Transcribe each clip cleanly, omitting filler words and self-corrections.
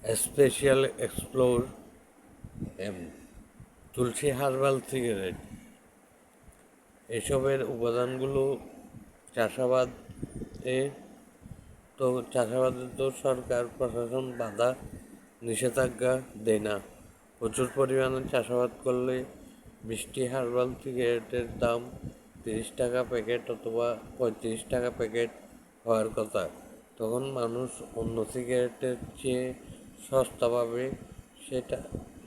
Special explore M তুলসী herbal cigarette এসবের উপাদানগুলো চাষাবাদে চাষাবাদে তো সরকার প্রশাসন বাধা নিষেধাজ্ঞা দেয় না। প্রচুর পরিমাণে চাষাবাদ করলে 20টি হার্বাল সিগারেটের দাম 30 টাকা প্যাকেট অথবা 35 টাকা প্যাকেট হওয়ার কথা। তখন মানুষ অন্য সিগারেটের চেয়ে সস্তা পাবে, সেটা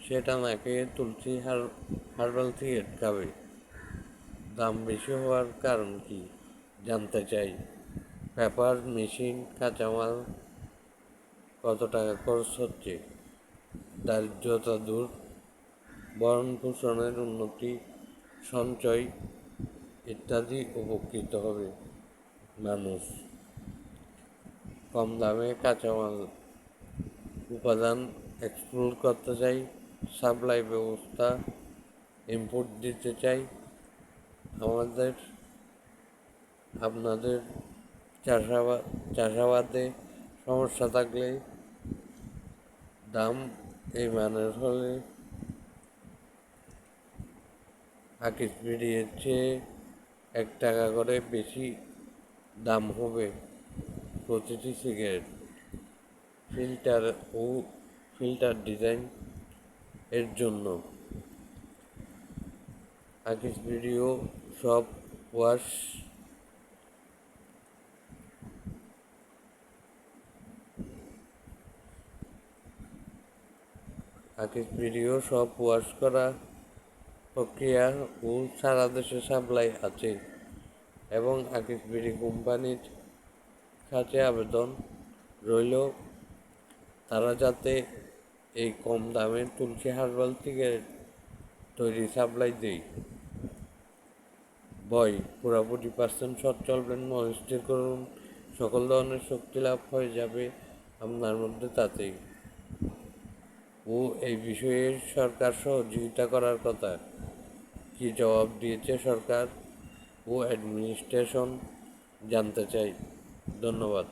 সেটা না খেয়ে তুলসী হার্বাল সিগারেট খাবে। দাম বেশি হওয়ার কারণ কি জানতে চাই। পেপার, মেশিন, কাঁচামাল, কত টাকা খরচ হচ্ছে, দারিদ্রতা দূর, ভরণ পোষণের উন্নতি, সঞ্চয় ইত্যাদি উপকৃত হবে মানুষ। কম দামে কাঁচামাল উপাদান এক্সপ্লোর করতে চাই, সাপ্লাই ব্যবস্থা ইনপুট দিতে চাই। আপনাদের চাষাবাদে সমস্যা থাকলে দাম এই মানের হলে আকিস বিড়ির চেয়ে 1 টাকা করে বেশি দাম হবে প্রতিটি সিগারেট। ফিল্টার ডিজাইন এর জন্য আকিস ভিডিও সব ওয়াশ করা প্রক্রিয়া ও সারা দেশে সাপ্লাই আছে এবং আকিস বিড়ি কোম্পানির কাছে আবেদন রইল তারা যাতে এই কম দামের তুলসী হার্বাল সিগারেট তৈরি সাপ্লাই দেয়। পুরোপুরি সৎ চলবেন, মনস্থির করুন, সকল ধরনের শক্তি লাভ হয়ে যাবে আপনার মধ্যে তাতেই। ও এই বিষয়ে সরকার সহযোগিতা করার কথা। কি জবাব দিয়েছে সরকার ও অ্যাডমিনিস্ট্রেশন জানতে চাই। ধন্যবাদ।